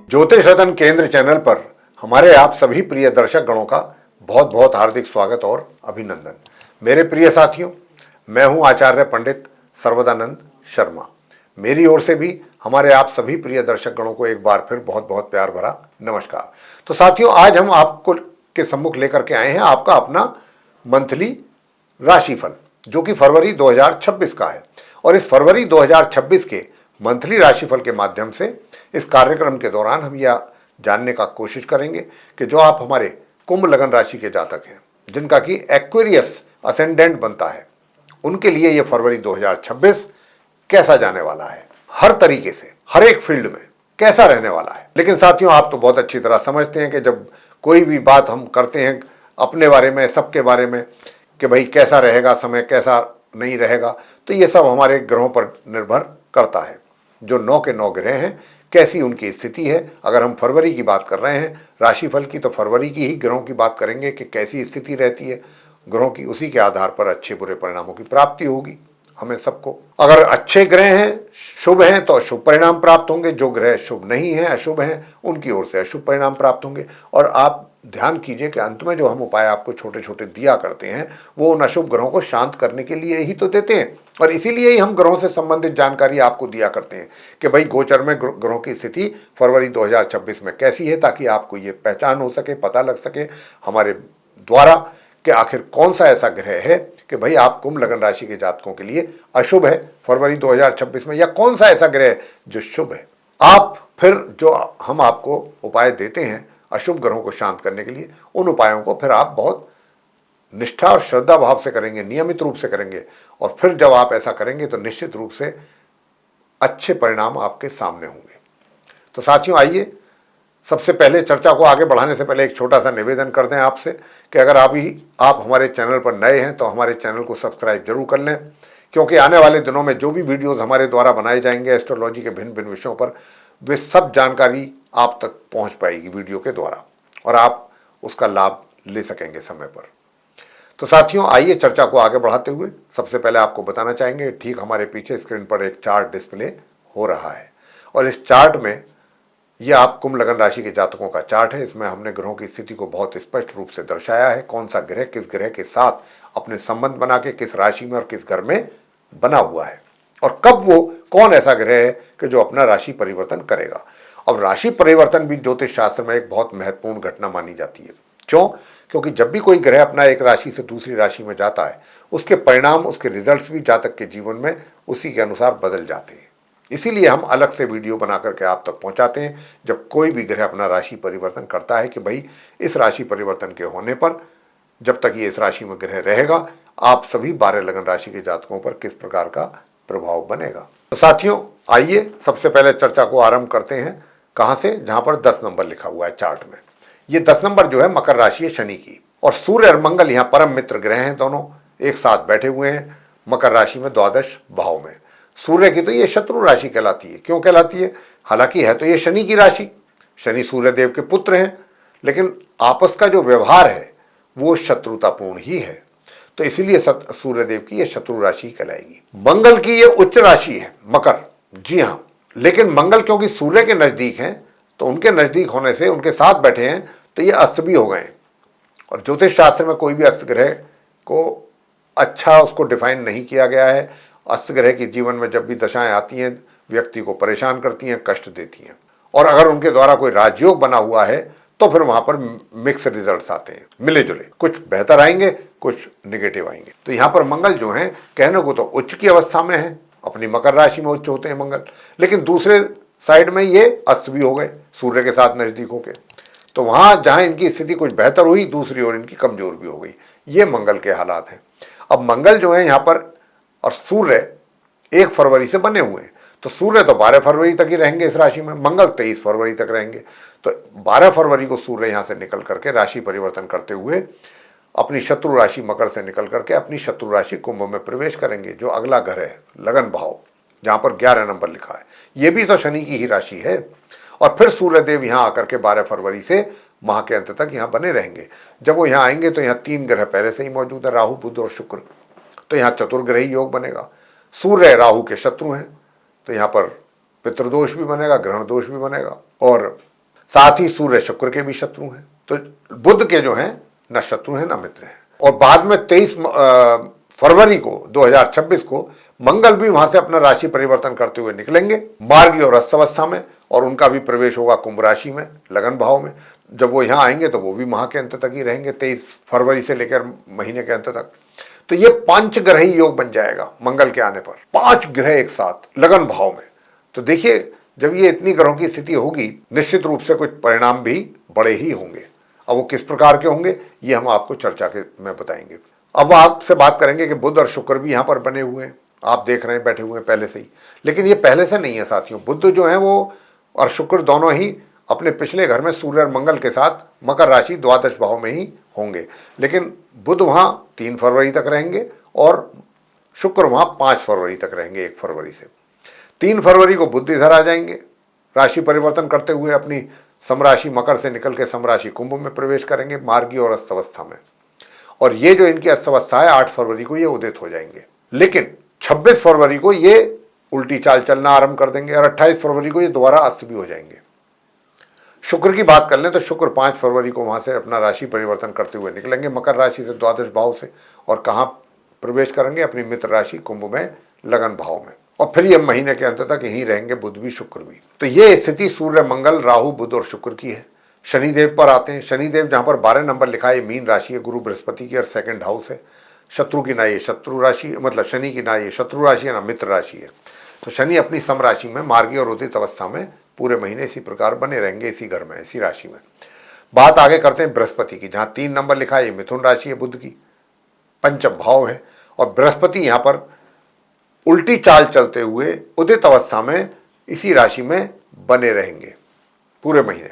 ज्योतिष रतन केंद्र चैनल पर हमारे आप सभी प्रिय दर्शक गणों का बहुत बहुत हार्दिक स्वागत और अभिनंदन। मेरे प्रिय साथियों, मैं हूं आचार्य पंडित सर्वदानंद शर्मा। मेरी ओर से भी हमारे आप सभी प्रिय दर्शक गणों को एक बार फिर बहुत बहुत प्यार भरा नमस्कार। तो साथियों, आज हम आपको के सम्मुख लेकर के आए हैं आपका अपना मंथली राशिफल, जो कि फरवरी 2026 का है। और इस फरवरी 2026 के मंथली राशिफल के माध्यम से इस कार्यक्रम के दौरान हम यह जानने का कोशिश करेंगे कि जो आप हमारे कुंभ लगन राशि के जातक हैं, जिनका कि एक्वेरियस असेंडेंट बनता है, उनके लिए यह फरवरी 2026 कैसा जाने वाला है, हर तरीके से, हर एक फील्ड में कैसा रहने वाला है। लेकिन साथियों, आप तो बहुत अच्छी तरह समझते हैं कि जब कोई भी बात हम करते हैं अपने बारे में, सबके बारे में, कि भाई कैसा रहेगा समय, कैसा नहीं रहेगा, तो ये सब हमारे ग्रहों पर निर्भर करता है। जो 9 के 9 ग्रह हैं, कैसी उनकी स्थिति है। अगर हम फरवरी की बात कर रहे हैं राशिफल की, तो फरवरी की ही ग्रहों की बात करेंगे कि कैसी स्थिति रहती है ग्रहों की। उसी के आधार पर अच्छे बुरे परिणामों की प्राप्ति होगी हमें सबको। अगर अच्छे ग्रह हैं, शुभ हैं, तो शुभ परिणाम प्राप्त होंगे। जो ग्रह शुभ नहीं है, अशुभ हैं, उनकी ओर से अशुभ परिणाम प्राप्त होंगे। और आप ध्यान कीजिए कि अंत में जो हम उपाय आपको छोटे छोटे दिया करते हैं, वो उन अशुभ ग्रहों को शांत करने के लिए ही तो देते हैं। और इसीलिए ही हम ग्रहों से संबंधित जानकारी आपको दिया करते हैं कि भाई गोचर में ग्रहों की स्थिति फरवरी 2026 में कैसी है, ताकि आपको ये पहचान हो सके, पता लग सके हमारे द्वारा कि आखिर कौन सा ऐसा ग्रह है कि भाई आप कुंभ लगन राशि के जातकों के लिए अशुभ है फरवरी 2026 में, या कौन सा ऐसा ग्रह है जो शुभ है। आप फिर जो हम आपको उपाय देते हैं अशुभ ग्रहों को शांत करने के लिए, उन उपायों को फिर आप बहुत निष्ठा और श्रद्धा भाव से करेंगे, नियमित रूप से करेंगे। और फिर जब आप ऐसा करेंगे तो निश्चित रूप से अच्छे परिणाम आपके सामने होंगे। तो साथियों, आइए सबसे पहले चर्चा को आगे बढ़ाने से पहले एक छोटा सा निवेदन कर दें आपसे कि अगर आप हमारे चैनल पर नए हैं तो हमारे चैनल को सब्सक्राइब जरूर कर लें, क्योंकि आने वाले दिनों में जो भी वीडियोस हमारे द्वारा बनाए जाएंगे एस्ट्रोलॉजी के भिन्न भिन्न विषयों पर, वे सब जानकारी आप तक पहुंच पाएगी वीडियो के द्वारा, और आप उसका लाभ ले सकेंगे समय पर। तो साथियों, आइए चर्चा को आगे बढ़ाते हुए सबसे पहले आपको बताना चाहेंगे, ठीक हमारे पीछे स्क्रीन पर एक चार्ट डिस्प्ले हो रहा है, और इस चार्ट में यह आप कुंभ लगन राशि के जातकों का चार्ट है। इसमें हमने ग्रहों की स्थिति को बहुत स्पष्ट रूप से दर्शाया है, कौन सा ग्रह किस ग्रह के साथ अपने संबंध बना के किस राशि में और किस घर में बना हुआ है, और कब वो कौन ऐसा ग्रह है कि जो अपना राशि परिवर्तन करेगा। अब राशि परिवर्तन भी ज्योतिष शास्त्र में एक बहुत महत्वपूर्ण घटना मानी जाती है। क्यों? क्योंकि जब भी कोई ग्रह अपना एक राशि से दूसरी राशि में जाता है, उसके परिणाम, उसके रिजल्ट्स भी जातक के जीवन में उसी के अनुसार बदल जाते हैं। इसीलिए हम अलग से वीडियो बना करके आप तक पहुंचाते हैं जब कोई भी ग्रह अपना राशि परिवर्तन करता है, कि भाई इस राशि परिवर्तन के होने पर, जब तक ये इस राशि में ग्रह रहेगा, आप सभी 12 लगन राशि के जातकों पर किस प्रकार का प्रभाव बनेगा। तो साथियों, आइए सबसे पहले चर्चा को आरंभ करते हैं कहां से, जहां पर 10 नंबर लिखा हुआ है चार्ट में। ये 10 नंबर जो है मकर राशि है शनि की, और सूर्य और मंगल यहाँ परम मित्र ग्रह हैं, दोनों एक साथ बैठे हुए हैं मकर राशि में द्वादश भाव में। सूर्य की तो ये शत्रु राशि कहलाती है। क्यों कहलाती है? हालांकि है तो ये शनि की राशि, शनि सूर्य देव के पुत्र हैं, लेकिन आपस का जो व्यवहार है वो शत्रुतापूर्ण ही है, तो इसीलिए सूर्य देव की ये शत्रु राशि कहलाएगी। मंगल की ये उच्च राशि है मकर, जी हाँ, लेकिन मंगल क्योंकि सूर्य के नजदीक हैं, तो उनके नजदीक होने से, उनके साथ बैठे हैं, तो ये अस्त भी हो गए। और ज्योतिष शास्त्र में कोई भी अस्त ग्रह को अच्छा उसको डिफाइन नहीं किया गया है। अस्त ग्रह की जीवन में जब भी दशाएं आती हैं, व्यक्ति को परेशान करती हैं, कष्ट देती हैं, और अगर उनके द्वारा कोई राजयोग बना हुआ है तो फिर वहां पर मिक्स रिजल्ट्स आते हैं, मिले जुले, कुछ बेहतर आएंगे, कुछ निगेटिव आएंगे। तो यहाँ पर मंगल जो है, कहने को तो उच्च की अवस्था में है, अपनी मकर राशि में उच्च होते हैं मंगल, लेकिन दूसरे साइड में ये अस्त भी हो गए सूर्य के साथ नजदीक होके, तो वहां जहां इनकी स्थिति कुछ बेहतर हुई, दूसरी ओर इनकी कमजोर भी हो गई। ये मंगल के हालात हैं। अब मंगल जो है यहाँ पर और सूर्य 1 फरवरी से बने हुए हैं, तो सूर्य तो 12 फरवरी तक ही रहेंगे इस राशि में, मंगल 23 फरवरी तक रहेंगे। तो 12 फरवरी को सूर्य यहाँ से निकल करके राशि परिवर्तन करते हुए अपनी शत्रु राशि मकर से निकल करके अपनी शत्रु राशि कुंभ में प्रवेश करेंगे, जो अगला घर है लगन भाव, जहां पर 11 नंबर लिखा है। ये भी तो शनि की ही राशि है। और फिर सूर्यदेव यहाँ आकर के 12 फरवरी से माह के अंत तक यहाँ बने रहेंगे। जब वो यहाँ आएंगे तो यहाँ 3 ग्रह पहले से ही मौजूद है, राहु, बुध और शुक्र, तो यहाँ चतुर्ग्रही योग बनेगा। सूर्य राहु के शत्रु हैं, तो यहाँ पर पितृदोष भी बनेगा, ग्रहण दोष भी बनेगा, और साथ ही सूर्य शुक्र के भी शत्रु हैं। तो बुध के जो हैं न शत्रु हैं न मित्र हैं। और बाद में 23 फरवरी को 2026 को मंगल भी वहां से अपना राशि परिवर्तन करते हुए निकलेंगे मार्गी और अस्तवस्था में, और उनका भी प्रवेश होगा कुंभ राशि में, लगन भाव में। जब वो यहाँ आएंगे तो वो भी माह के अंत तक ही रहेंगे, 23 फरवरी से लेकर महीने के अंत तक। तो ये 5 ग्रही योग बन जाएगा मंगल के आने पर, 5 ग्रह एक साथ लगन भाव में। तो देखिए, जब ये इतनी ग्रहों की स्थिति होगी, निश्चित रूप से कुछ परिणाम भी बड़े ही होंगे। अब वो किस प्रकार के होंगे ये हम आपको चर्चा के में बताएंगे। अब आपसे बात करेंगे कि बुध और शुक्र भी यहाँ पर बने हुए हैं, आप देख रहे हैं बैठे हुए हैं पहले से ही। लेकिन ये पहले से नहीं है साथियों। बुध जो है वो और शुक्र दोनों ही अपने पिछले घर में सूर्य और मंगल के साथ मकर राशि द्वादश भाव में ही होंगे। लेकिन बुध वहाँ 3 फरवरी तक रहेंगे और शुक्र वहाँ 5 फरवरी तक रहेंगे, 1 फरवरी से। 3 फरवरी को बुध इधर आ जाएंगे, राशि परिवर्तन करते हुए अपनी समराशि मकर से निकल के समराशि कुंभ में प्रवेश करेंगे मार्गी और अस्तवस्था में। और ये जो इनकी अस्तवस्था है 8 फरवरी को ये उदित हो जाएंगे। लेकिन 26 फरवरी को ये उल्टी चाल चलना आरंभ कर देंगे और 28 फरवरी को ये दोबारा अस्त भी हो जाएंगे। शुक्र की बात कर लें तो शुक्र 5 फरवरी को वहां से अपना राशि परिवर्तन करते हुए निकलेंगे मकर राशि से द्वादश भाव से, और कहाँ प्रवेश करेंगे अपनी मित्र राशि कुंभ में लगन भाव में। और फिर ये महीने के अंत तक यहीं रहेंगे बुध भी शुक्र भी। तो ये स्थिति सूर्य मंगल राहु बुध और शुक्र की है। शनिदेव पर आते हैं। शनिदेव जहाँ पर 12 नंबर लिखा है मीन राशि है, गुरु बृहस्पति की और 2nd हाउस है। शत्रु की ना ये शत्रु राशि, मतलब शनि की ना ये शत्रु राशि है ना मित्र राशि है। तो शनि अपनी सम राशि में मार्गी और उदित अवस्था में पूरे महीने इसी प्रकार बने रहेंगे, इसी घर में, इसी राशि में। बात आगे करते हैं बृहस्पति की, जहाँ 3 नंबर लिखा है मिथुन राशि है, बुध की, पंचम भाव है। और बृहस्पति यहाँ पर उल्टी चाल चलते हुए उदित अवस्था में इसी राशि में बने रहेंगे पूरे महीने।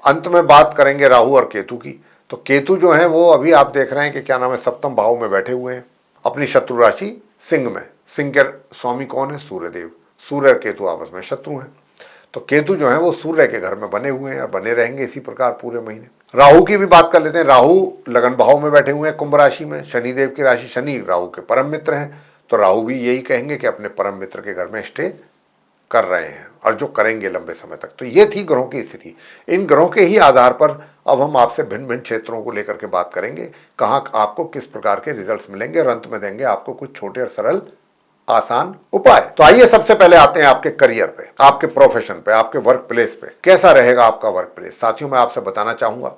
अंत में बात करेंगे राहु और केतु की। तो केतु जो है वो अभी आप देख रहे हैं कि क्या नाम है 7th भाव में बैठे हुए हैं अपनी शत्रु राशि सिंह में। सिंह के स्वामी कौन है? सूर्यदेव। सूर्य और केतु आपस में शत्रु हैं। तो केतु जो है वो सूर्य के घर में बने हुए हैं और बने रहेंगे इसी प्रकार पूरे महीने। राहु की भी बात कर लेते हैं। राहु लगन भाव में बैठे हुए हैं कुंभ राशि में। शनिदेव की राशि, शनि राहु के परम मित्र हैं। तो राहु भी यही कहेंगे कि अपने परम मित्र के घर में स्टे कर रहे हैं और जो करेंगे लंबे समय तक। तो ये थी ग्रहों की स्थिति। इन ग्रहों के ही आधार पर अब हम आपसे भिन्न भिन्न क्षेत्रों को लेकर के बात करेंगे, कहाँ आपको किस प्रकार के रिजल्ट्स मिलेंगे, और अंत में देंगे आपको कुछ छोटे और सरल आसान उपाय। तो आइए सबसे पहले आते हैं आपके करियर पे, आपके प्रोफेशन पे, आपके वर्क प्लेस पे। कैसा रहेगा आपका वर्क प्लेस? साथियों, मैं आपसे बताना चाहूंगा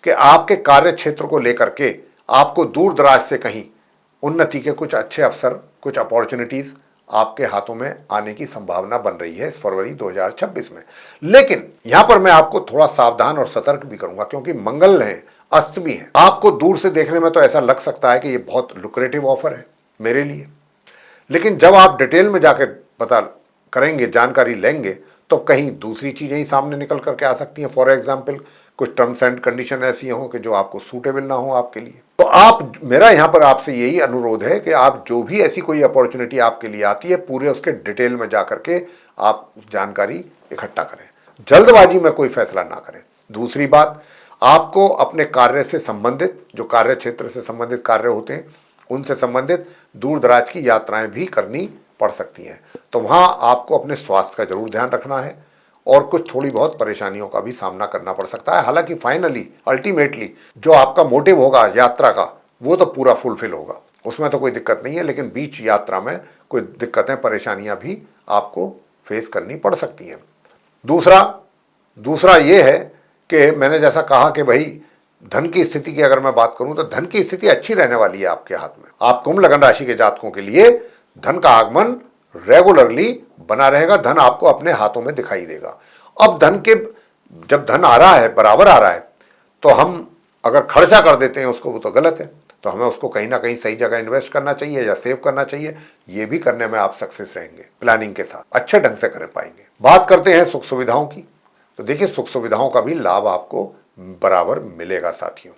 कि आपके कार्य क्षेत्र को लेकर के आपको दूर दराज से कहीं उन्नति के कुछ अच्छे अवसर, कुछ अपॉर्चुनिटीज आपके हाथों में आने की संभावना बन रही है इस फरवरी 2026 में। लेकिन यहां पर मैं आपको थोड़ा सावधान और सतर्क भी करूंगा, क्योंकि मंगल है, अस्त भी है। आपको दूर से देखने में तो ऐसा लग सकता है कि ये बहुत लुक्रेटिव ऑफर है मेरे लिए, लेकिन जब आप डिटेल में जाकर पता करेंगे, जानकारी लेंगे, तो कहीं दूसरी चीजें ही सामने निकल करके आ सकती हैं। फॉर एग्जाम्पल, कुछ टर्म्स एंड कंडीशन ऐसी हों कि जो आपको सूटेबल ना हो आपके लिए। तो आप, मेरा यहाँ पर आपसे यही अनुरोध है कि आप जो भी ऐसी कोई अपॉर्चुनिटी आपके लिए आती है, पूरे उसके डिटेल में जाकर के आप जानकारी इकट्ठा करें। जल्दबाजी में कोई फैसला ना करें। दूसरी बात, आपको अपने कार्य से संबंधित, जो कार्य क्षेत्र से संबंधित कार्य होते हैं, उनसे संबंधित दूर दराज की यात्राएं भी करनी पड़ सकती हैं। तो वहाँ आपको अपने स्वास्थ्य का जरूर ध्यान रखना है और कुछ थोड़ी बहुत परेशानियों का भी सामना करना पड़ सकता है। हालांकि फाइनली, अल्टीमेटली जो आपका मोटिव होगा यात्रा का, वो तो पूरा फुलफिल होगा, उसमें तो कोई दिक्कत नहीं है। लेकिन बीच यात्रा में कोई दिक्कतें, परेशानियां भी आपको फेस करनी पड़ सकती हैं। दूसरा ये है कि मैंने जैसा कहा कि भाई धन की स्थिति की अगर मैं बात करूं तो धन की स्थिति अच्छी रहने वाली है आपके हाथ में। आप कुंभ लगन राशि के जातकों के लिए धन का आगमन रेगुलरली बना रहेगा। धन आपको अपने हाथों में दिखाई देगा। अब जब धन आ रहा है, बराबर आ रहा है, तो हम अगर खर्चा कर देते हैं उसको, वो तो गलत है। तो हमें उसको कहीं ना कहीं सही जगह इन्वेस्ट करना चाहिए या सेव करना चाहिए। ये भी करने में आप सक्सेस रहेंगे, प्लानिंग के साथ अच्छे ढंग से कर पाएंगे। बात करते हैं सुख सुविधाओं की। तो देखिए, सुख सुविधाओं का भी लाभ आपको बराबर मिलेगा साथियों,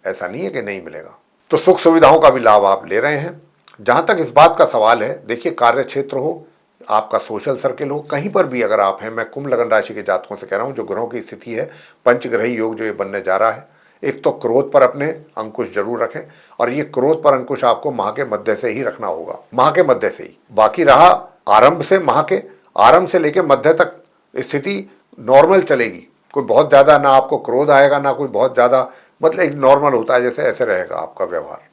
ऐसा नहीं है कि नहीं मिलेगा। तो सुख सुविधाओं का भी लाभ आप ले रहे हैं। जहां तक इस बात का सवाल है, देखिए, कार्य क्षेत्र हो, आपका सोशल सर्किल हो, कहीं पर भी अगर आप हैं, मैं कुंभ लगन राशि के जातकों से कह रहा हूं, जो ग्रहों की स्थिति है, पंचग्रही योग जो ये बनने जा रहा है, एक तो क्रोध पर अपने अंकुश जरूर रखें, और ये क्रोध पर अंकुश आपको माह के मध्य से ही रखना होगा, माह के मध्य से ही। बाकी रहा आरंभ से, माह के आरंभ से लेकर मध्य तक स्थिति नॉर्मल चलेगी, कोई बहुत ज़्यादा ना आपको क्रोध आएगा, ना कोई बहुत ज़्यादा, मतलब एक नॉर्मल होता है जैसे, ऐसे रहेगा आपका व्यवहार।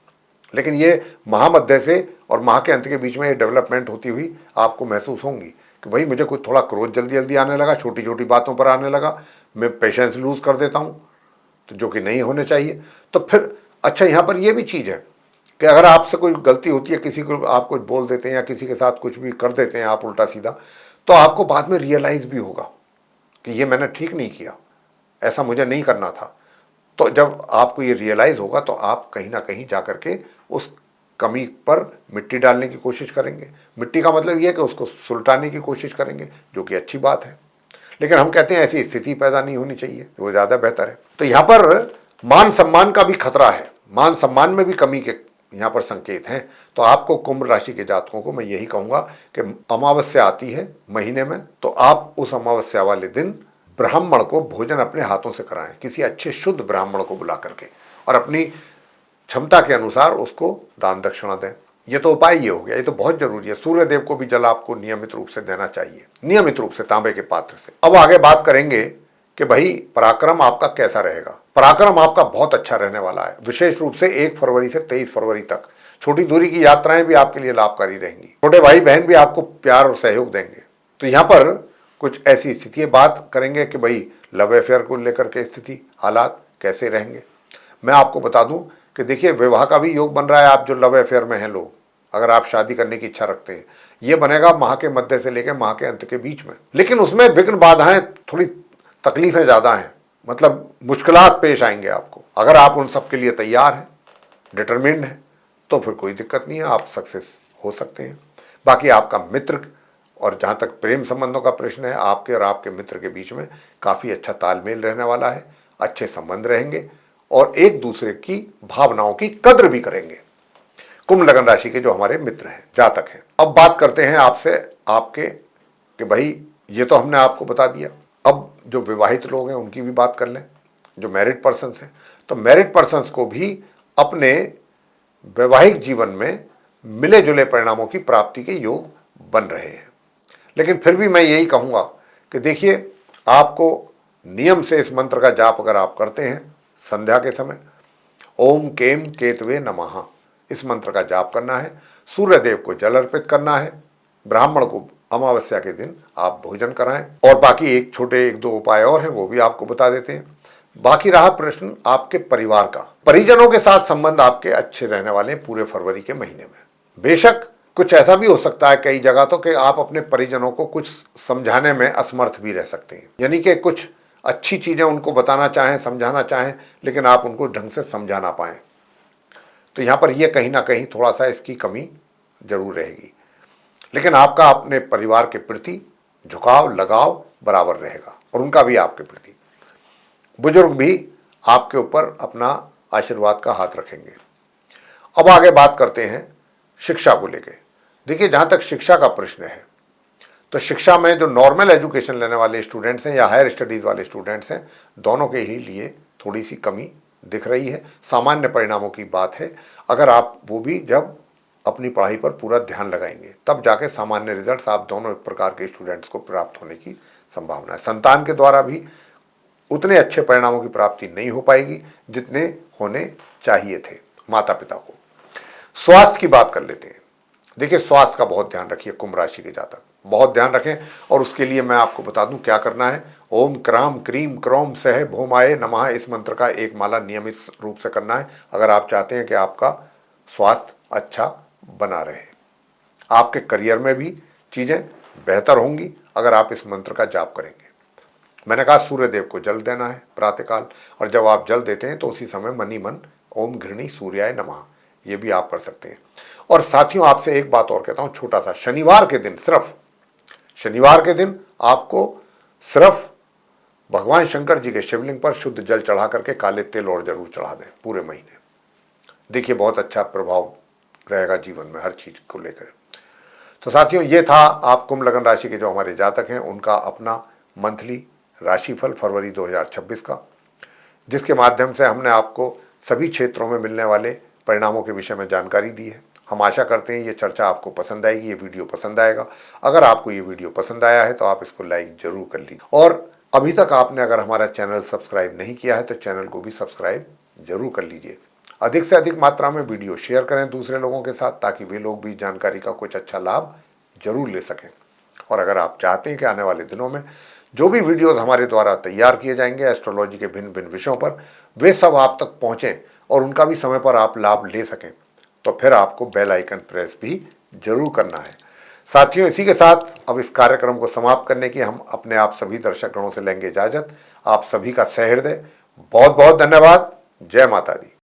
लेकिन ये महामध्य से और माह के अंत के बीच में ये डेवलपमेंट होती हुई आपको महसूस होंगी कि भाई मुझे कुछ थोड़ा क्रोध जल्दी जल्दी आने लगा, छोटी छोटी बातों पर आने लगा, मैं पेशेंस लूज कर देता हूँ, तो जो कि नहीं होने चाहिए। तो फिर अच्छा, यहाँ पर ये भी चीज़ है कि अगर आपसे कोई गलती होती है, किसी को आप कुछ बोल देते हैं या किसी के साथ कुछ भी कर देते हैं आप उल्टा सीधा, तो आपको बाद में रियलाइज भी होगा कि ये मैंने ठीक नहीं किया, ऐसा मुझे नहीं करना था। तो जब आपको ये रियलाइज होगा तो आप कहीं ना कहीं जा करके उस कमी पर मिट्टी डालने की कोशिश करेंगे। मिट्टी का मतलब ये है कि उसको सुलटाने की कोशिश करेंगे, जो कि अच्छी बात है। लेकिन हम कहते हैं ऐसी स्थिति पैदा नहीं होनी चाहिए, वो ज़्यादा बेहतर है। तो यहाँ पर मान सम्मान का भी खतरा है, मान सम्मान में भी कमी के यहाँ पर संकेत हैं। तो आपको कुंभ राशि के जातकों को मैं यही कहूँगा कि अमावस्या आती है महीने में, तो आप उस अमावस्या वाले दिन ब्राह्मण को भोजन अपने हाथों से कराएं, किसी अच्छे शुद्ध ब्राह्मण को बुला करके, और अपनी क्षमता के अनुसार उसको दान दक्षिणा दें। ये तो उपाय ये हो गया, ये तो बहुत जरूरी है। सूर्य देव को भी जल आपको नियमित रूप से देना चाहिए, नियमित रूप से तांबे के पात्र से। अब आगे बात करेंगे कि भाई पराक्रम आपका कैसा रहेगा। पराक्रम आपका बहुत अच्छा रहने वाला है, विशेष रूप से 1 फरवरी से 23 फरवरी तक। छोटी दूरी की यात्राएं भी आपके लिए लाभकारी रहेंगी, छोटे भाई बहन भी आपको प्यार और सहयोग देंगे। तो यहाँ पर कुछ ऐसी स्थिति है, बात करेंगे कि भाई लव अफेयर को लेकर के स्थिति हालात कैसे रहेंगे। मैं आपको बता दूं कि देखिए, विवाह का भी योग बन रहा है। आप जो लव अफेयर में हैं लोग, अगर आप शादी करने की इच्छा रखते हैं, ये बनेगा माह के मध्य से लेकर माह के अंत के बीच में। लेकिन उसमें विघ्न बाधाएं, थोड़ी तकलीफें ज़्यादा हैं, मतलब मुश्किलात पेश आएंगे आपको। अगर आप उन सब के लिए तैयार हैं, डिटरमिन्ड हैं, तो फिर कोई दिक्कत नहीं है, आप सक्सेस हो सकते हैं। बाकी आपका मित्र, और जहाँ तक प्रेम संबंधों का प्रश्न है, आपके और आपके मित्र के बीच में काफ़ी अच्छा तालमेल रहने वाला है, अच्छे संबंध रहेंगे और एक दूसरे की भावनाओं की कद्र भी करेंगे। कुंभ लगन राशि के जो हमारे मित्र हैं, जातक हैं। अब बात करते हैं आपसे आपके कि भाई ये तो हमने आपको बता दिया, अब जो विवाहित लोग हैं उनकी भी बात कर लें, जो मैरिड पर्सन्स हैं। तो मैरिड पर्सन्स को भी अपने वैवाहिक जीवन में मिले जुले परिणामों की प्राप्ति के योग बन रहे हैं। लेकिन फिर भी मैं यही कहूँगा कि देखिए, आपको नियम से इस मंत्र का जाप अगर आप करते हैं संध्या के समय, ओम केम केतवे नमः, इस मंत्र का जाप करना है, सूर्य देव को जल अर्पित करना है, ब्राह्मण को अमावस्या के दिन आप भोजन कराएं, और बाकी एक छोटे 1-2 उपाय और हैं, वो भी आपको बता देते हैं। बाकी रहा प्रश्न आपके परिवार का, परिजनों के साथ संबंध आपके अच्छे रहने वाले हैं पूरे फरवरी के महीने में। बेशक कुछ ऐसा भी हो सकता है कई जगह तो कि आप अपने परिजनों को कुछ समझाने में असमर्थ भी रह सकते हैं, यानी कि कुछ अच्छी चीज़ें उनको बताना चाहें, समझाना चाहें, लेकिन आप उनको ढंग से समझा ना पाएँ। तो यहाँ पर यह कहीं ना कहीं थोड़ा सा इसकी कमी जरूर रहेगी। लेकिन आपका अपने परिवार के प्रति झुकाव, लगाव बराबर रहेगा, और उनका भी आपके प्रति। बुजुर्ग भी आपके ऊपर अपना आशीर्वाद का हाथ रखेंगे। अब आगे बात करते हैं शिक्षा को लेकर। देखिए, जहाँ तक शिक्षा का प्रश्न है, तो शिक्षा में जो नॉर्मल एजुकेशन लेने वाले स्टूडेंट्स हैं या हायर स्टडीज़ वाले स्टूडेंट्स हैं, दोनों के ही लिए थोड़ी सी कमी दिख रही है। सामान्य परिणामों की बात है, अगर आप वो भी जब अपनी पढ़ाई पर पूरा ध्यान लगाएंगे, तब जाके सामान्य रिजल्ट्स आप दोनों प्रकार के स्टूडेंट्स को प्राप्त होने की संभावना है। संतान के द्वारा भी उतने अच्छे परिणामों की प्राप्ति नहीं हो पाएगी जितने होने चाहिए थे माता पिता को। स्वास्थ्य की बात कर लेते हैं। देखिए, स्वास्थ्य का बहुत ध्यान रखिए, कुंभ राशि के जातक बहुत ध्यान रखें, और उसके लिए मैं आपको बता दूं क्या करना है। ओम क्राम क्रीम क्रोम सह भौमाय नमः, इस मंत्र का एक माला नियमित रूप से करना है, अगर आप चाहते हैं कि आपका स्वास्थ्य अच्छा बना रहे। आपके करियर में भी चीज़ें बेहतर होंगी अगर आप इस मंत्र का जाप करेंगे। मैंने कहा सूर्य देव को जल देना है प्रातःकाल, और जब आप जल देते हैं तो उसी समय मनी मन ओम घृणी सूर्याय नमः, ये भी आप कर सकते हैं। और साथियों, आपसे एक बात और कहता हूँ, छोटा सा, शनिवार के दिन, सिर्फ शनिवार के दिन आपको सिर्फ भगवान शंकर जी के शिवलिंग पर शुद्ध जल चढ़ा करके काले तिल और जरूर चढ़ा दें पूरे महीने। देखिए, बहुत अच्छा प्रभाव रहेगा जीवन में हर चीज को लेकर। तो साथियों, ये था आप कुंभ लगन राशि के जो हमारे जातक हैं उनका अपना मंथली राशिफल फरवरी 2026 का, जिसके माध्यम से हमने आपको सभी क्षेत्रों में मिलने वाले परिणामों के विषय में जानकारी दी है। हम आशा करते हैं ये चर्चा आपको पसंद आएगी, ये वीडियो पसंद आएगा। अगर आपको ये वीडियो पसंद आया है तो आप इसको लाइक जरूर कर लीजिए, और अभी तक आपने अगर हमारा चैनल सब्सक्राइब नहीं किया है तो चैनल को भी सब्सक्राइब जरूर कर लीजिए। अधिक से अधिक मात्रा में वीडियो शेयर करें दूसरे लोगों के साथ, ताकि वे लोग भी जानकारी का कुछ अच्छा लाभ जरूर ले सकें। और अगर आप चाहते हैं कि आने वाले दिनों में जो भी वीडियोस हमारे द्वारा तैयार किए जाएंगे एस्ट्रोलॉजी के भिन्न भिन्न विषयों पर, वे सब आप तक पहुंचें और उनका भी समय पर आप लाभ ले सकें, तो फिर आपको बेल आइकन प्रेस भी जरूर करना है। साथियों, इसी के साथ अब इस कार्यक्रम को समाप्त करने की हम अपने आप सभी दर्शक गणों से लेंगे इजाजत। आप सभी का सहृदय बहुत बहुत धन्यवाद। जय माता दी।